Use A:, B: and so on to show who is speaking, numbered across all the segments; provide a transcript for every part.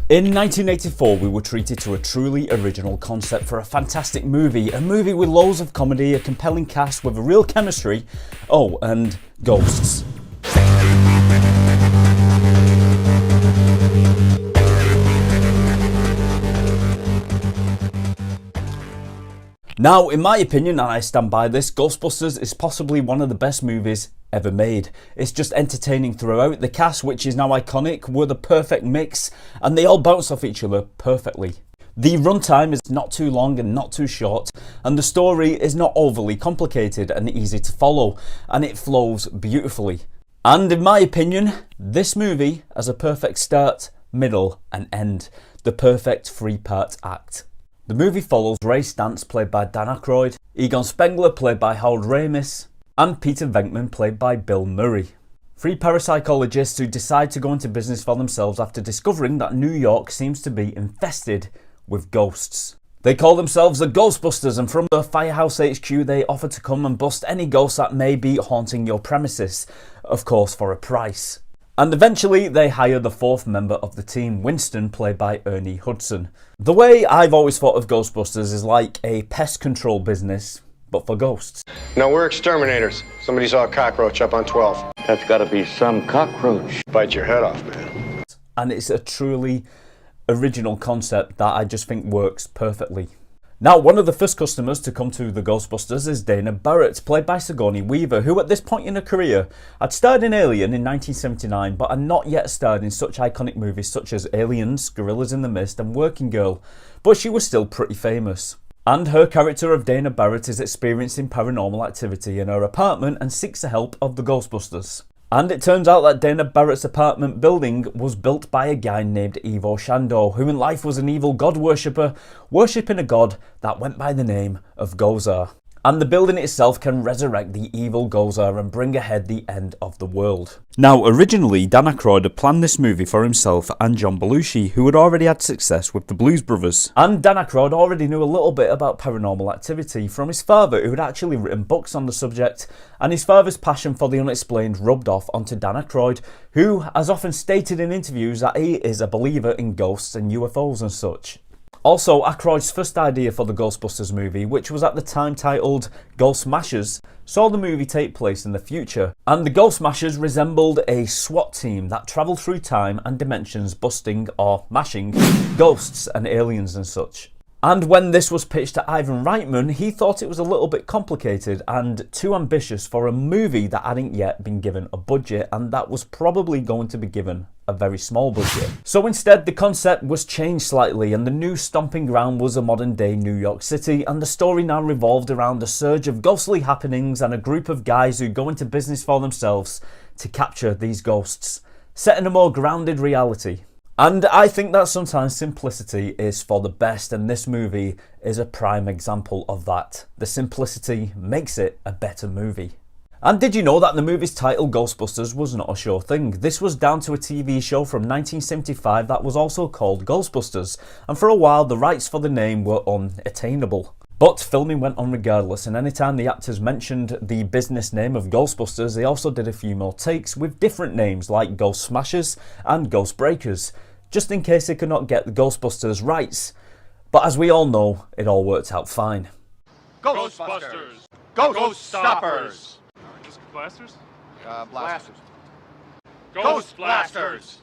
A: In 1984, we were treated to a truly original concept for a fantastic movie. A movie with loads of comedy, a compelling cast with a real chemistry, oh, and ghosts. Now, in my opinion, and I stand by this, Ghostbusters is possibly one of the best movies ever made. It's just entertaining throughout. The cast, which is now iconic, were the perfect mix, and they all bounce off each other perfectly. The runtime is not too long and not too short, and the story is not overly complicated and easy to follow, and it flows beautifully. And in my opinion, this movie has a perfect start, middle and end. The perfect three-part act. The movie follows Ray Stantz, played by Dan Aykroyd, Egon Spengler, played by Harold Ramis, and Peter Venkman, played by Bill Murray. Three parapsychologists who decide to go into business for themselves after discovering that New York seems to be infested with ghosts. They call themselves the Ghostbusters, and from the Firehouse HQ they offer to come and bust any ghosts that may be haunting your premises, of course for a price. And eventually they hire the fourth member of the team, Winston, played by Ernie Hudson. The way I've always thought of Ghostbusters is like a pest control business, but for ghosts.
B: No, we're exterminators. Somebody saw a cockroach up on 12.
C: That's gotta be some cockroach.
B: Bite your head off, man.
A: And it's a truly original concept that I just think works perfectly. Now, one of the first customers to come to the Ghostbusters is Dana Barrett, played by Sigourney Weaver, who at this point in her career had starred in Alien in 1979, but had not yet starred in such iconic movies such as Aliens, Gorillas in the Mist and Working Girl, but she was still pretty famous. And her character of Dana Barrett is experiencing paranormal activity in her apartment and seeks the help of the Ghostbusters. And it turns out that Dana Barrett's apartment building was built by a guy named Ivo Shandor, who in life was an evil god worshipper, worshipping a god that went by the name of Gozar. And the building itself can resurrect the evil Gozar and bring ahead the end of the world. Now, originally, Dan Aykroyd had planned this movie for himself and John Belushi, who had already had success with the Blues Brothers. And Dan Aykroyd already knew a little bit about paranormal activity from his father, who had actually written books on the subject, and his father's passion for the unexplained rubbed off onto Dan Aykroyd, who has often stated in interviews that he is a believer in ghosts and UFOs and such. Also, Aykroyd's first idea for the Ghostbusters movie, which was at the time titled Ghost Smashers, saw the movie take place in the future, and the Ghost Smashers resembled a SWAT team that travelled through time and dimensions busting or mashing ghosts and aliens and such. And when this was pitched to Ivan Reitman, he thought it was a little bit complicated and too ambitious for a movie that hadn't yet been given a budget, and that was probably going to be given a very small budget. So instead, the concept was changed slightly, and the new stomping ground was a modern day New York City, and the story now revolved around a surge of ghostly happenings and a group of guys who go into business for themselves to capture these ghosts, set in a more grounded reality. And I think that sometimes simplicity is for the best, and this movie is a prime example of that. The simplicity makes it a better movie. And did you know that the movie's title, Ghostbusters, was not a sure thing? This was down to a TV show from 1975 that was also called Ghostbusters, and for a while the rights for the name were unattainable. But filming went on regardless, and anytime the actors mentioned the business name of Ghostbusters, they also did a few more takes with different names like Ghost Smashers and Ghost Breakers, just in case they could not get the Ghostbusters rights. But as we all know, it all worked out fine.
D: Ghostbusters! Ghost Stoppers!
E: Blasters?
D: Blasters. Ghost Blasters!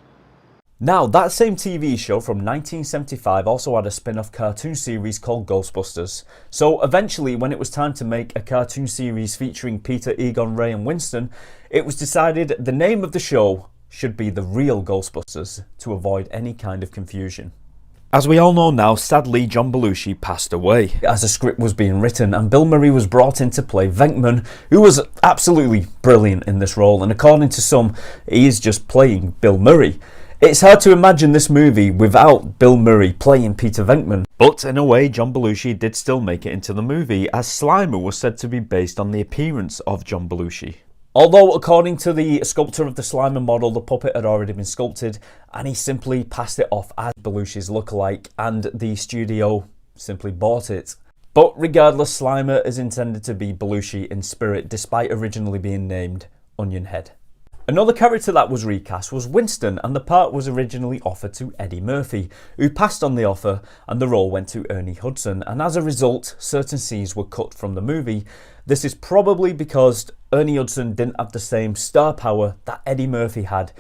A: Now, that same TV show from 1975 also had a spin-off cartoon series called Ghostbusters. So eventually, when it was time to make a cartoon series featuring Peter, Egon, Ray and Winston, it was decided the name of the show should be The Real Ghostbusters to avoid any kind of confusion. As we all know now, sadly John Belushi passed away as the script was being written, and Bill Murray was brought in to play Venkman, who was absolutely brilliant in this role, and according to some, he is just playing Bill Murray. It's hard to imagine this movie without Bill Murray playing Peter Venkman. But in a way, John Belushi did still make it into the movie, as Slimer was said to be based on the appearance of John Belushi. Although, according to the sculptor of the Slimer model, the puppet had already been sculpted, and he simply passed it off as Belushi's lookalike, and the studio simply bought it. But regardless, Slimer is intended to be Belushi in spirit, despite originally being named Onion Head. Another character that was recast was Winston, and the part was originally offered to Eddie Murphy, who passed on the offer and the role went to Ernie Hudson, and as a result, certain scenes were cut from the movie. This is probably because Ernie Hudson didn't have the same star power that Eddie Murphy had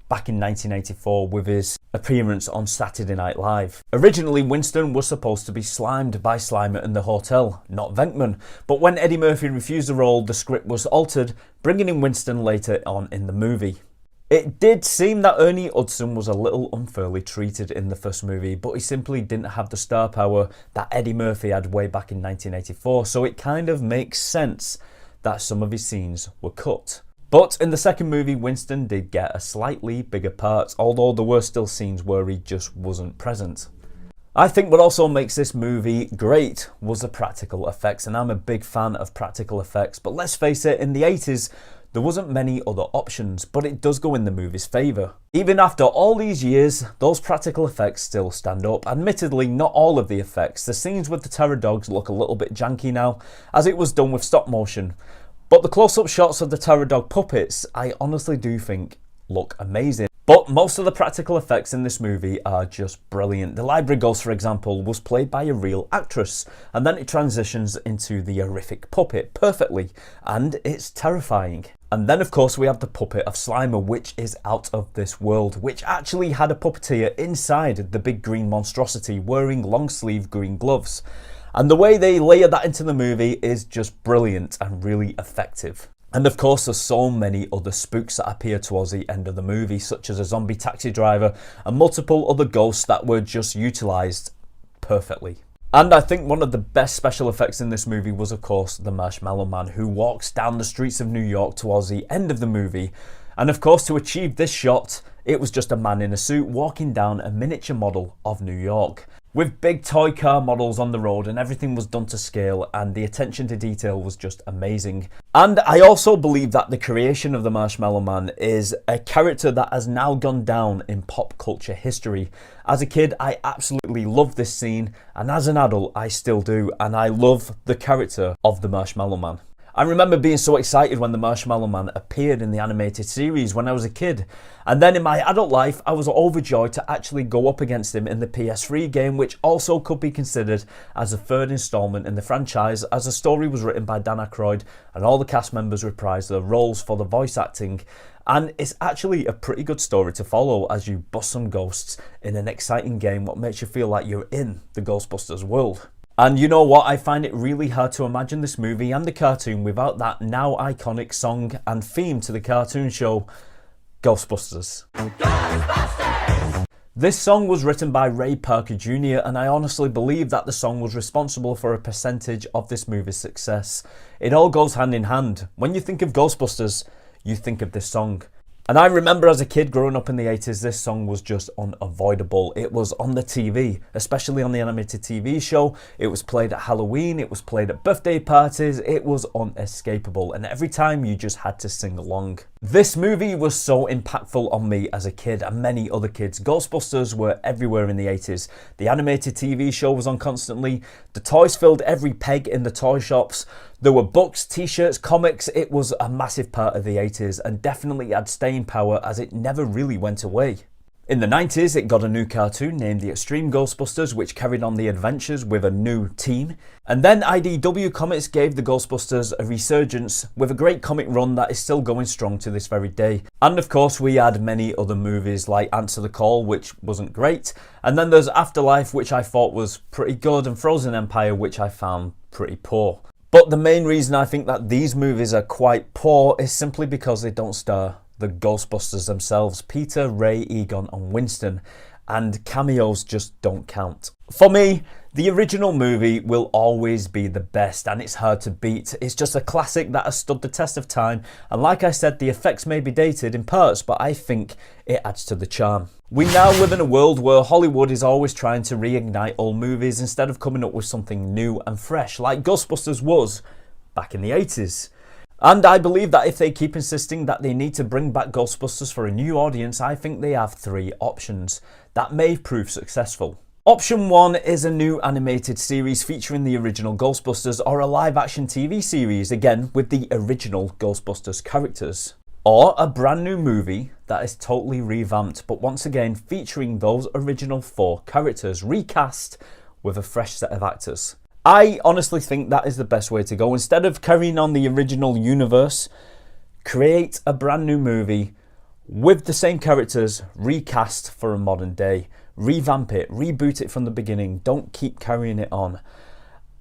A: back in 1984 with his appearance on Saturday Night Live. Originally, Winston was supposed to be slimed by Slimer in the hotel, not Venkman, but when Eddie Murphy refused the role, the script was altered, bringing in Winston later on in the movie. It did seem that Ernie Hudson was a little unfairly treated in the first movie, but he simply didn't have the star power that Eddie Murphy had way back in 1984, so it kind of makes sense that some of his scenes were cut. But in the second movie, Winston did get a slightly bigger part, although there were still scenes where he just wasn't present. I think what also makes this movie great was the practical effects, and I'm a big fan of practical effects, but let's face it, in the 80s, there wasn't many other options, but it does go in the movie's favour. Even after all these years, those practical effects still stand up. Admittedly, not all of the effects. The scenes with the terror dogs look a little bit janky now, as it was done with stop motion. But the close-up shots of the terror dog puppets, I honestly do think look amazing. But most of the practical effects in this movie are just brilliant. The library ghost, for example, was played by a real actress, and then it transitions into the horrific puppet perfectly, and it's terrifying. And then of course we have the puppet of Slimer, which is out of this world, which actually had a puppeteer inside the big green monstrosity wearing long sleeve green gloves. And the way they layer that into the movie is just brilliant and really effective. And of course there's so many other spooks that appear towards the end of the movie, such as a zombie taxi driver and multiple other ghosts that were just utilised perfectly. And I think one of the best special effects in this movie was of course the Marshmallow Man, who walks down the streets of New York towards the end of the movie. And of course, to achieve this shot, it was just a man in a suit walking down a miniature model of New York, with big toy car models on the road, and everything was done to scale, and the attention to detail was just amazing. And I also believe that the creation of the Marshmallow Man is a character that has now gone down in pop culture history. As a kid, I absolutely loved this scene, and as an adult, I still do, and I love the character of the Marshmallow Man. I remember being so excited when the Marshmallow Man appeared in the animated series when I was a kid. And then in my adult life, I was overjoyed to actually go up against him in the PS3 game, which also could be considered as the third installment in the franchise, as the story was written by Dan Aykroyd and all the cast members reprised their roles for the voice acting. And it's actually a pretty good story to follow as you bust some ghosts in an exciting game what makes you feel like you're in the Ghostbusters world. And you know what, I find it really hard to imagine this movie and the cartoon without that now iconic song and theme to the cartoon show, Ghostbusters. Ghostbusters! This song was written by Ray Parker Jr., and I honestly believe that the song was responsible for a percentage of this movie's success. It all goes hand in hand. When you think of Ghostbusters, you think of this song. And I remember as a kid growing up in the 80s, this song was just unavoidable. It was on the TV, especially on the animated TV show. It was played at Halloween, it was played at birthday parties, it was unescapable, and every time you just had to sing along. This movie was so impactful on me as a kid and many other kids. Ghostbusters were everywhere in the 80s. The animated TV show was on constantly. The toys filled every peg in the toy shops. There were books, t-shirts, comics. It was a massive part of the 80s and definitely had staying power as it never really went away. In the 90s, it got a new cartoon named The Extreme Ghostbusters, which carried on the adventures with a new team. And then IDW Comics gave the Ghostbusters a resurgence with a great comic run that is still going strong to this very day. And of course, we had many other movies like Answer the Call, which wasn't great. And then there's Afterlife, which I thought was pretty good, and Frozen Empire, which I found pretty poor. But the main reason I think that these movies are quite poor is simply because they don't star the Ghostbusters themselves, Peter, Ray, Egon and Winston, and cameos just don't count. For me, the original movie will always be the best and it's hard to beat. It's just a classic that has stood the test of time, and like I said, the effects may be dated in parts, but I think it adds to the charm. We now live in a world where Hollywood is always trying to reignite old movies instead of coming up with something new and fresh, like Ghostbusters was back in the 80s. And I believe that if they keep insisting that they need to bring back Ghostbusters for a new audience, I think they have three options that may prove successful. Option 1 is a new animated series featuring the original Ghostbusters, or a live action TV series, again with the original Ghostbusters characters. Or a brand new movie that is totally revamped, but once again featuring those original 4 characters recast with a fresh set of actors. I honestly think that is the best way to go. Instead of carrying on the original universe, create a brand new movie with the same characters recast for a modern day. Revamp it, reboot it from the beginning. Don't keep carrying it on.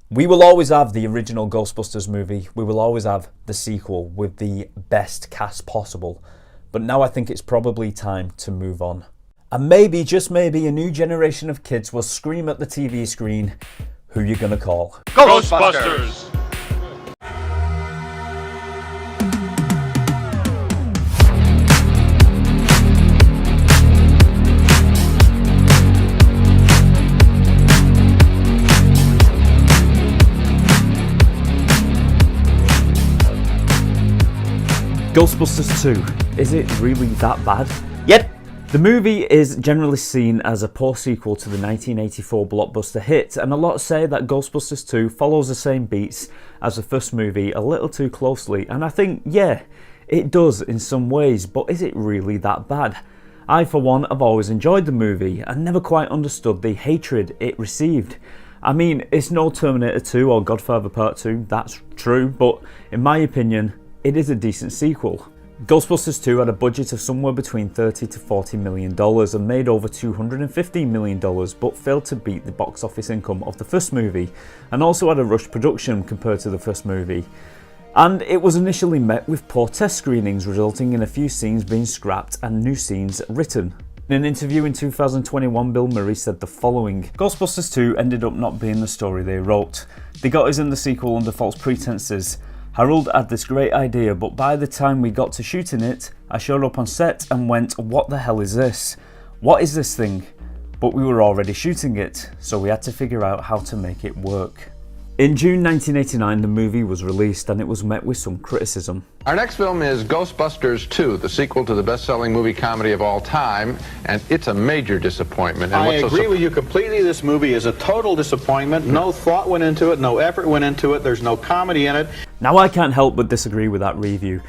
A: We will always have the original Ghostbusters movie. We will always have the sequel with the best cast possible. But now I think it's probably time to move on. And maybe, just maybe, a new generation of kids will scream at the TV screen, who you gonna call?
D: Ghostbusters!
A: Ghostbusters 2, is it really that bad? Yep. The movie is generally seen as a poor sequel to the 1984 blockbuster hit, and a lot say that Ghostbusters 2 follows the same beats as the first movie a little too closely, and I think, yeah, it does in some ways, but is it really that bad? I, for one, have always enjoyed the movie and never quite understood the hatred it received. I mean, it's no Terminator 2 or Godfather Part 2, that's true, but in my opinion, it is a decent sequel. Ghostbusters 2 had a budget of somewhere between $30 to $40 million and made over $215 million, but failed to beat the box office income of the first movie, and also had a rushed production compared to the first movie. And it was initially met with poor test screenings, resulting in a few scenes being scrapped and new scenes written. In an interview in 2021, Bill Murray said the following: Ghostbusters 2 ended up not being the story they wrote. They got us in the sequel under false pretenses. Harold had this great idea, but by the time we got to shooting it, I showed up on set and went, what the hell is this? What is this thing? But we were already shooting it, so we had to figure out how to make it work. In June 1989, the movie was released and it was met with some criticism.
E: Our next film is Ghostbusters II, the sequel to the best-selling movie comedy of all time, and it's a major disappointment. And
F: I agree with you completely. This movie is a total disappointment. No thought went into it, no effort went into it, there's no comedy in it.
A: Now I can't help but disagree with that review.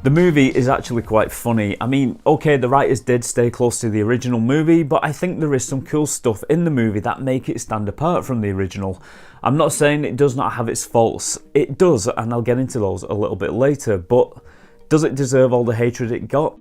A: The movie is actually quite funny. I mean, okay, the writers did stay close to the original movie, but I think there is some cool stuff in the movie that make it stand apart from the original. I'm not saying it does not have its faults. It does, and I'll get into those a little bit later, but does it deserve all the hatred it got?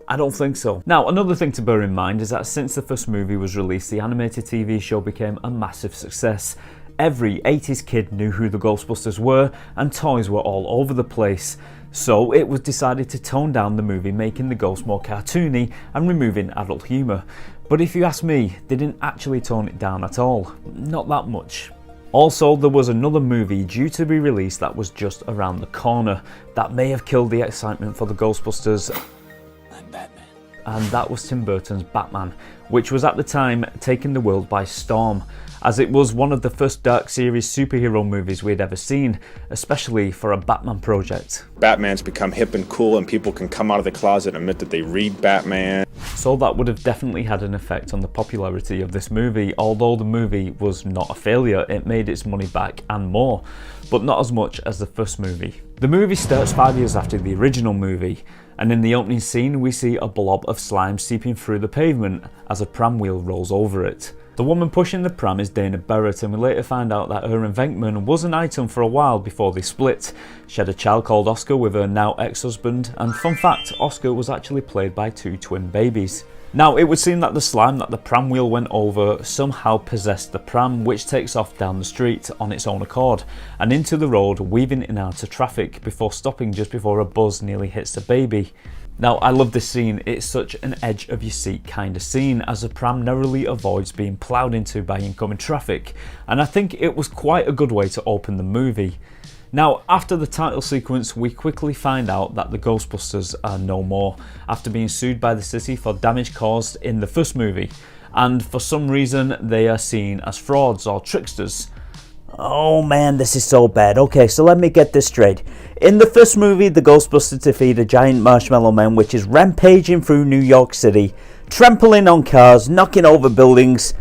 A: I don't think so. Now, another thing to bear in mind is that since the first movie was released, the animated TV show became a massive success. Every 80s kid knew who the Ghostbusters were, and toys were all over the place. So it was decided to tone down the movie, making the ghosts more cartoony and removing adult humour. But if you ask me, they didn't actually tone it down at all. Not that much. Also, there was another movie due to be released that was just around the corner that may have killed the excitement for the Ghostbusters. I'm Batman. And that was Tim Burton's Batman, which was at the time taking the world by storm, as it was one of the first dark series superhero movies we had ever seen, especially for a Batman project.
G: Batman's become hip and cool and people can come out of the closet and admit that they read Batman.
A: So that would have definitely had an effect on the popularity of this movie. Although the movie was not a failure, it made its money back and more, but not as much as the first movie. The movie starts 5 years after the original movie, and in the opening scene we see a blob of slime seeping through the pavement as a pram wheel rolls over it. The woman pushing the pram is Dana Barrett, and we later find out that her and Venkman was an item for a while before they split. She had a child called Oscar with her now ex-husband, and fun fact, Oscar was actually played by 2 twin babies. Now, it would seem that the slime that the pram wheel went over somehow possessed the pram, which takes off down the street on its own accord and into the road, weaving in and out of traffic before stopping just before a buzz nearly hits the baby. Now, I love this scene. It's such an edge of your seat kind of scene, as the pram narrowly avoids being ploughed into by incoming traffic, and I think it was quite a good way to open the movie. Now, after the title sequence, we quickly find out that the Ghostbusters are no more, after being sued by the city for damage caused in the first movie, and for some reason they are seen as frauds or tricksters. Oh man, this is so bad. Okay, so let me get this straight. In the first movie, the Ghostbusters defeat a giant marshmallow man which is rampaging through New York City, trampling on cars, knocking over buildings,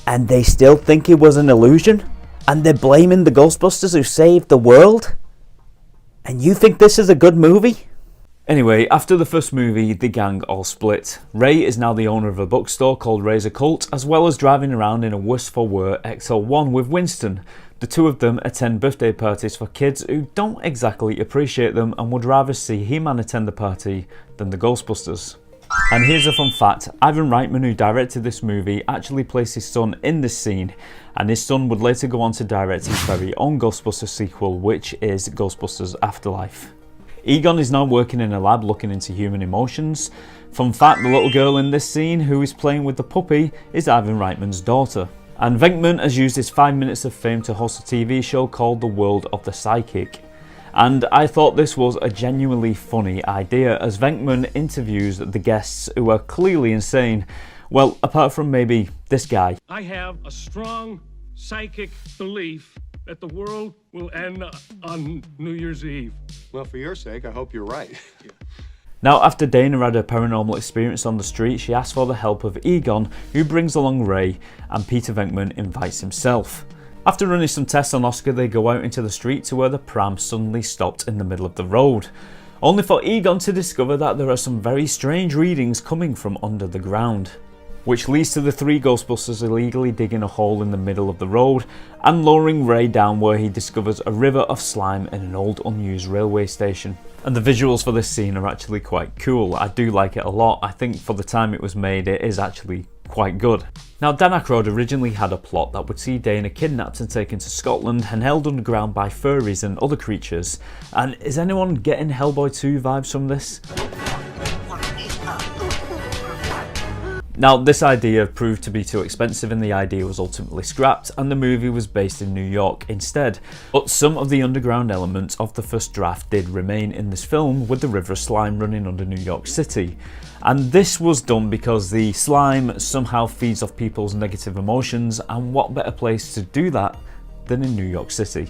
A: and they still think it was an illusion? And they're blaming the Ghostbusters who saved the world? And you think this is a good movie? Anyway, after the first movie, the gang all split. Ray is now the owner of a bookstore called Ray's Occult, as well as driving around in a worse-for-wear XL1 with Winston. The two of them attend birthday parties for kids who don't exactly appreciate them and would rather see He-Man attend the party than the Ghostbusters. And here's a fun fact, Ivan Reitman, who directed this movie, actually placed his son in this scene, and his son would later go on to direct his very own Ghostbusters sequel, which is Ghostbusters Afterlife. Egon is now working in a lab looking into human emotions. Fun fact, the little girl in this scene who is playing with the puppy is Ivan Reitman's daughter. And Venkman has used his 5 minutes of fame to host a TV show called The World of the Psychic. And I thought this was a genuinely funny idea, as Venkman interviews the guests who are clearly insane. Well, apart from maybe this guy.
H: I have a strong psychic belief that the world will end on New Year's Eve.
B: Well, for your sake, I hope you're right.
A: Now, after Dana had a paranormal experience on the street, she asks for the help of Egon, who brings along Ray, and Peter Venkman invites himself. After running some tests on Oscar, they go out into the street to where the pram suddenly stopped in the middle of the road, only for Egon to discover that there are some very strange readings coming from under the ground, which leads to the three Ghostbusters illegally digging a hole in the middle of the road and lowering Ray down, where he discovers a river of slime in an old unused railway station. And the visuals for this scene are actually quite cool. I do like it a lot. I think for the time it was made, it is actually quite good. Now, Dan Aykroyd originally had a plot that would see Dana kidnapped and taken to Scotland and held underground by furries and other creatures. And is anyone getting Hellboy 2 vibes from this? Now, this idea proved to be too expensive and the idea was ultimately scrapped, and the movie was based in New York instead. But some of the underground elements of the first draft did remain in this film, with the river of slime running under New York City. And this was done because the slime somehow feeds off people's negative emotions, and what better place to do that than in New York City.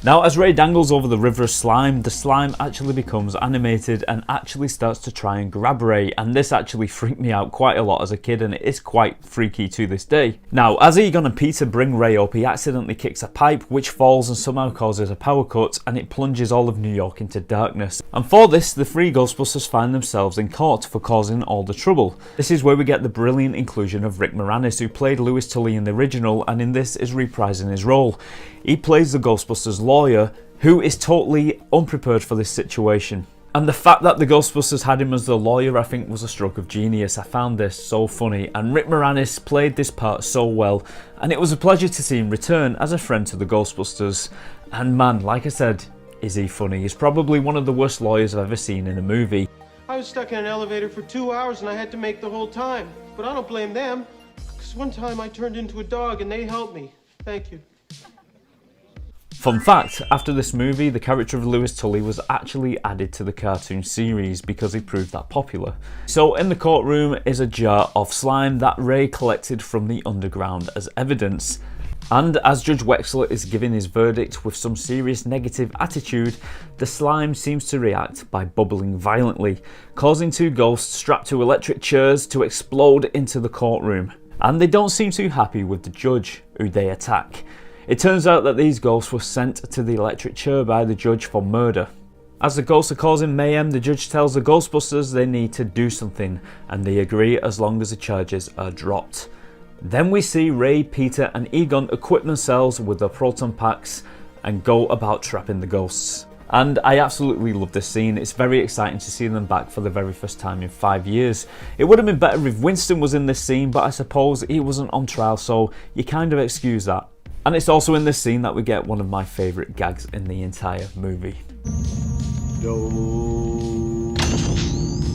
A: Now, as Ray dangles over the river of slime, the slime actually becomes animated and actually starts to try and grab Ray, and this actually freaked me out quite a lot as a kid, and it is quite freaky to this day. Now, as Egon and Peter bring Ray up, he accidentally kicks a pipe which falls and somehow causes a power cut, and it plunges all of New York into darkness. And for this, the three Ghostbusters find themselves in court for causing all the trouble. This is where we get the brilliant inclusion of Rick Moranis, who played Louis Tully in the original and in this is reprising his role. He plays the Ghostbusters lawyer, who is totally unprepared for this situation. And the fact that the Ghostbusters had him as the lawyer, I think, was a stroke of genius. I found this so funny, and Rick Moranis played this part so well, and it was a pleasure to see him return as a friend to the Ghostbusters. And man, like I said, is he funny. He's probably one of the worst lawyers I've ever seen in a movie.
I: I was stuck in an elevator for 2 hours and I had to make the whole time. But I don't blame them, because one time I turned into a dog and they helped me. Thank you.
A: Fun fact, after this movie, the character of Louis Tully was actually added to the cartoon series because he proved that popular. So in the courtroom is a jar of slime that Ray collected from the underground as evidence. And as Judge Wexler is giving his verdict with some serious negative attitude, the slime seems to react by bubbling violently, causing two ghosts strapped to electric chairs to explode into the courtroom. And they don't seem too happy with the judge, who they attack. It turns out that these ghosts were sent to the electric chair by the judge for murder. As the ghosts are causing mayhem, the judge tells the Ghostbusters they need to do something, and they agree as long as the charges are dropped. Then we see Ray, Peter and Egon equip themselves with their proton packs and go about trapping the ghosts. And I absolutely love this scene. It's very exciting to see them back for the very first time in 5 years. It would have been better if Winston was in this scene, but I suppose he wasn't on trial, so you kind of excuse that. And it's also in this scene that we get one of my favourite gags in the entire movie.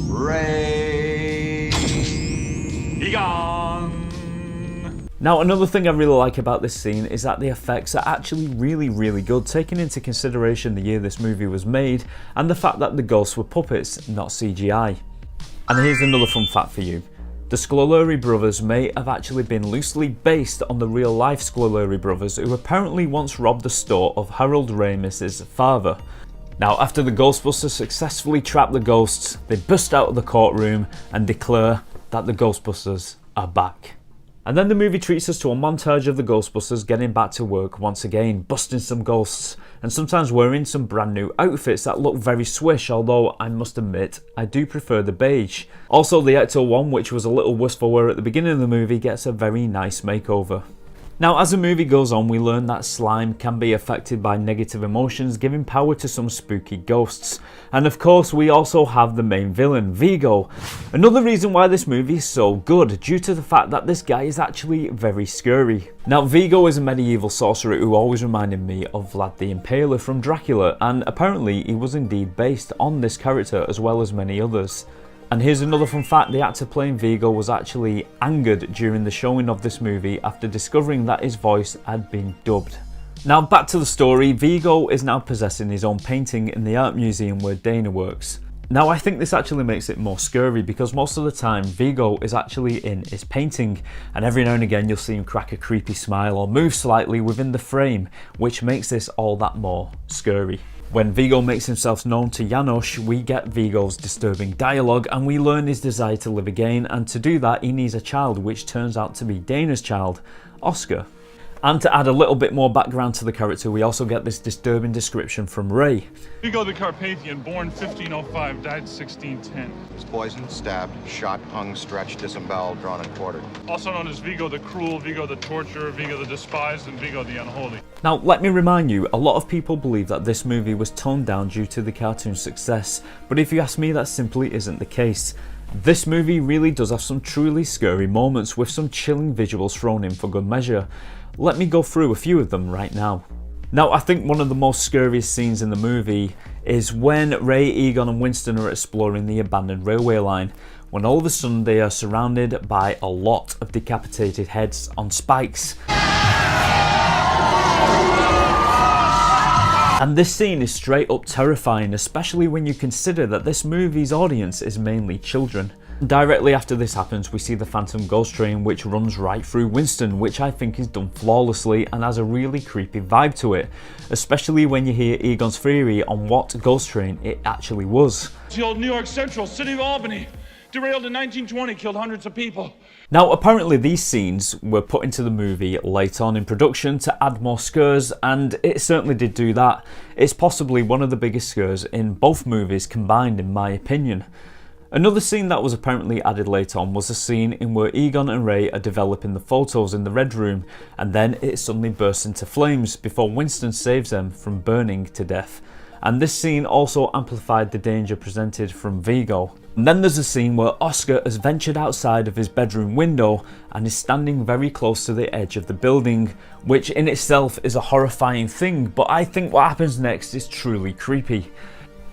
D: Ray. Egon.
A: Now, another thing I really like about this scene is that the effects are actually really good, taking into consideration the year this movie was made and the fact that the ghosts were puppets, not CGI. And here's another fun fact for you. The Scoleri brothers may have actually been loosely based on the real-life Scoleri brothers, who apparently once robbed the store of Harold Ramis's father. Now, after the Ghostbusters successfully trap the ghosts, they burst out of the courtroom and declare that the Ghostbusters are back. And then the movie treats us to a montage of the Ghostbusters getting back to work once again, busting some ghosts, and sometimes wearing some brand new outfits that look very swish, although I must admit, I do prefer the beige. Also, the Ecto-1, which was a little worse for wear at the beginning of the movie, gets a very nice makeover. Now, as the movie goes on, we learn that slime can be affected by negative emotions, giving power to some spooky ghosts. And of course, we also have the main villain, Vigo. Another reason why this movie is so good, due to the fact that this guy is actually very scary. Now, Vigo is a medieval sorcerer who always reminded me of Vlad the Impaler from Dracula, and apparently he was indeed based on this character as well as many others. And here's another fun fact, the actor playing Vigo was actually angered during the showing of this movie after discovering that his voice had been dubbed. Now back to the story, Vigo is now possessing his own painting in the art museum where Dana works. Now I think this actually makes it more scary because most of the time Vigo is actually in his painting, and every now and again you'll see him crack a creepy smile or move slightly within the frame, which makes this all that more scary. When Vigo makes himself known to Janosch, we get Vigo's disturbing dialogue and we learn his desire to live again, and to do that he needs a child, which turns out to be Dana's child, Oscar. And to add a little bit more background to the character, we also get this disturbing description from Ray.
H: Vigo the Carpathian, born 1505, died 1610.
B: Was poisoned, stabbed, shot, hung, stretched, disemboweled, drawn, and quartered.
H: Also known as Vigo the Cruel, Vigo the Torturer, Vigo the Despised, and Vigo the Unholy.
A: Now let me remind you, a lot of people believe that this movie was toned down due to the cartoon's success, but if you ask me, that simply isn't the case. This movie really does have some truly scary moments with some chilling visuals thrown in for good measure. Let me go through a few of them right now. Now I think one of the most scariest scenes in the movie is when Ray, Egon and Winston are exploring the abandoned railway line, when all of a sudden they are surrounded by a lot of decapitated heads on spikes. And this scene is straight up terrifying, especially when you consider that this movie's audience is mainly children. Directly after this happens, we see the Phantom Ghost Train, which runs right through Winston, which I think is done flawlessly and has a really creepy vibe to it, especially when you hear Egon's theory on what ghost train it actually was.
H: The old New York Central, City of Albany, derailed in 1920, killed hundreds of people.
A: Now apparently these scenes were put into the movie late on in production to add more scares, and it certainly did do that. It's possibly one of the biggest scares in both movies combined, in my opinion. Another scene that was apparently added later on was a scene in where Egon and Ray are developing the photos in the Red Room, and then it suddenly bursts into flames before Winston saves them from burning to death. And this scene also amplified the danger presented from Vigo. And then there's a scene where Oscar has ventured outside of his bedroom window and is standing very close to the edge of the building, which in itself is a horrifying thing, but I think what happens next is truly creepy.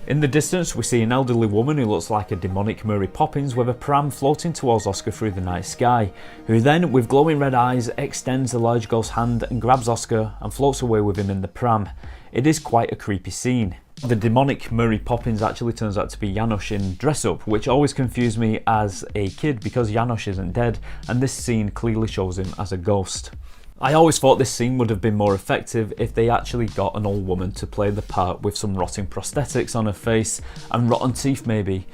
A: In the distance we see an elderly woman who looks like a demonic Mary Poppins with a pram floating towards Oscar through the night sky, who then with glowing red eyes extends a large ghost hand and grabs Oscar and floats away with him in the pram. It is quite a creepy scene. The demonic Mary Poppins actually turns out to be Janosch in dress up, which always confused me as a kid because Janosch isn't dead and this scene clearly shows him as a ghost. I always thought this scene would have been more effective if they actually got an old woman to play the part with some rotting prosthetics on her face and rotten teeth maybe,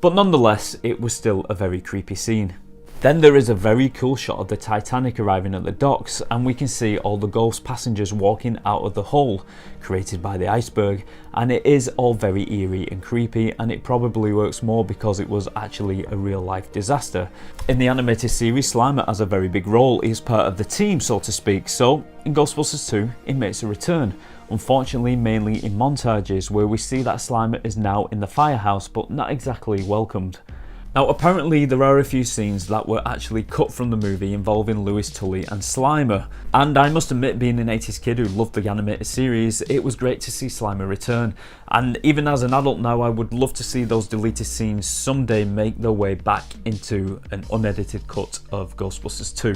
A: but nonetheless it was still a very creepy scene. Then there is a very cool shot of the Titanic arriving at the docks and we can see all the ghost passengers walking out of the hole created by the iceberg, and it is all very eerie and creepy, and it probably works more because it was actually a real life disaster. In the animated series, Slimer has a very big role. He's part of the team, so to speak, so in Ghostbusters 2 he makes a return. Unfortunately mainly in montages where we see that Slimer is now in the firehouse but not exactly welcomed. Now apparently there are a few scenes that were actually cut from the movie involving Louis Tully and Slimer, and I must admit, being an 80s kid who loved the animated series, it was great to see Slimer return, and even as an adult now I would love to see those deleted scenes someday make their way back into an unedited cut of Ghostbusters 2.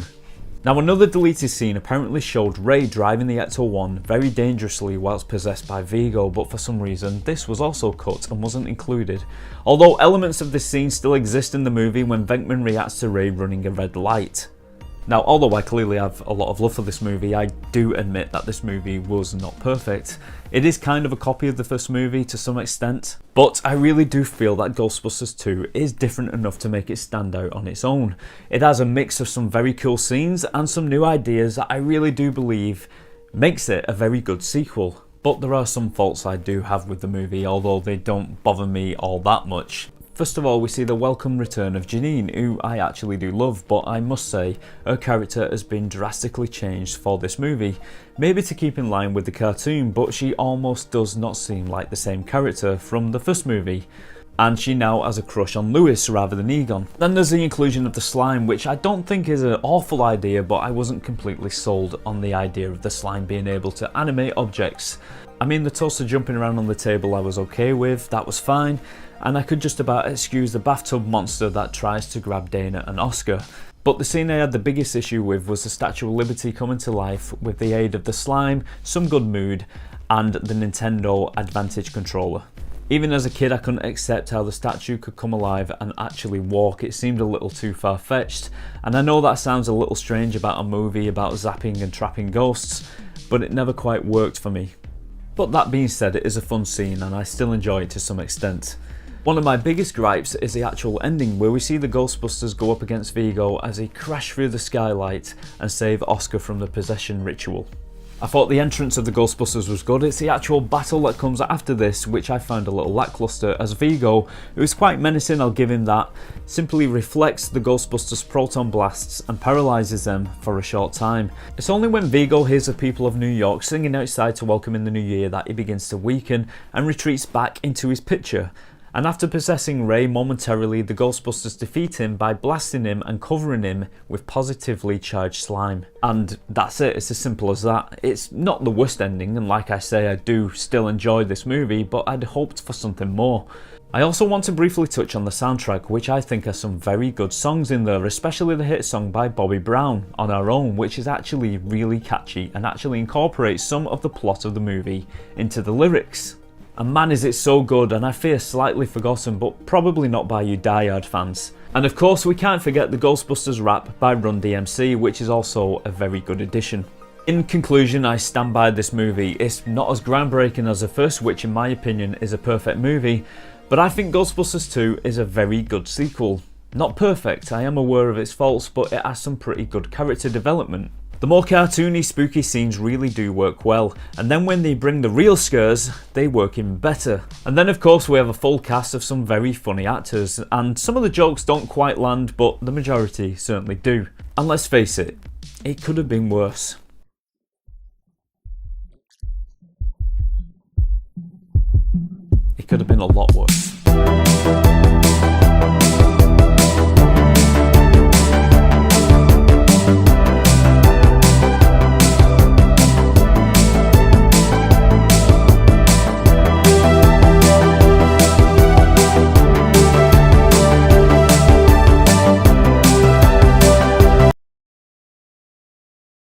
A: Now another deleted scene apparently showed Ray driving the Ecto-1 very dangerously whilst possessed by Vigo, but for some reason this was also cut and wasn't included, although elements of this scene still exist in the movie when Venkman reacts to Ray running a red light. Now, although I clearly have a lot of love for this movie, I do admit that this movie was not perfect. It is kind of a copy of the first movie to some extent, but I really do feel that Ghostbusters 2 is different enough to make it stand out on its own. It has a mix of some very cool scenes and some new ideas that I really do believe makes it a very good sequel. But there are some faults I do have with the movie, although they don't bother me all that much. First of all, we see the welcome return of Janine, who I actually do love, but I must say her character has been drastically changed for this movie. Maybe to keep in line with the cartoon, but she almost does not seem like the same character from the first movie. And she now has a crush on Lewis rather than Egon. Then there's the inclusion of the slime, which I don't think is an awful idea, but I wasn't completely sold on the idea of the slime being able to animate objects. I mean, the toaster jumping around on the table I was okay with, that was fine, and I could just about excuse the bathtub monster that tries to grab Dana and Oscar. But the scene I had the biggest issue with was the Statue of Liberty coming to life with the aid of the slime, some good mood, and the Nintendo Advantage controller. Even as a kid, I couldn't accept how the statue could come alive and actually walk. It seemed a little too far-fetched, and I know that sounds a little strange about a movie about zapping and trapping ghosts, but it never quite worked for me. But that being said, it is a fun scene and I still enjoy it to some extent. One of my biggest gripes is the actual ending, where we see the Ghostbusters go up against Vigo as he crashed through the skylight and save Oscar from the possession ritual. I thought the entrance of the Ghostbusters was good. It's the actual battle that comes after this which I found a little lackluster, as Vigo, who is quite menacing, I'll give him that, simply reflects the Ghostbusters' proton blasts and paralyses them for a short time. It's only when Vigo hears the people of New York singing outside to welcome in the new year that he begins to weaken and retreats back into his picture. And after possessing Ray momentarily, the Ghostbusters defeat him by blasting him and covering him with positively charged slime. And that's it, it's as simple as that. It's not the worst ending, and like I say, I do still enjoy this movie, but I'd hoped for something more. I also want to briefly touch on the soundtrack, which I think has some very good songs in there, especially the hit song by Bobby Brown, On Our Own, which is actually really catchy and actually incorporates some of the plot of the movie into the lyrics. And man, is it so good, and I fear slightly forgotten, but probably not by you Die-Hard fans. And of course we can't forget the Ghostbusters rap by Run DMC, which is also a very good addition. In conclusion, I stand by this movie. It's not as groundbreaking as the first, which in my opinion is a perfect movie, but I think Ghostbusters 2 is a very good sequel. Not perfect, I am aware of its faults, but it has some pretty good character development. The more cartoony, spooky scenes really do work well, and then when they bring the real scares, they work even better. And then of course we have a full cast of some very funny actors, and some of the jokes don't quite land, but the majority certainly do. And let's face it could have been worse. It could have been a lot worse.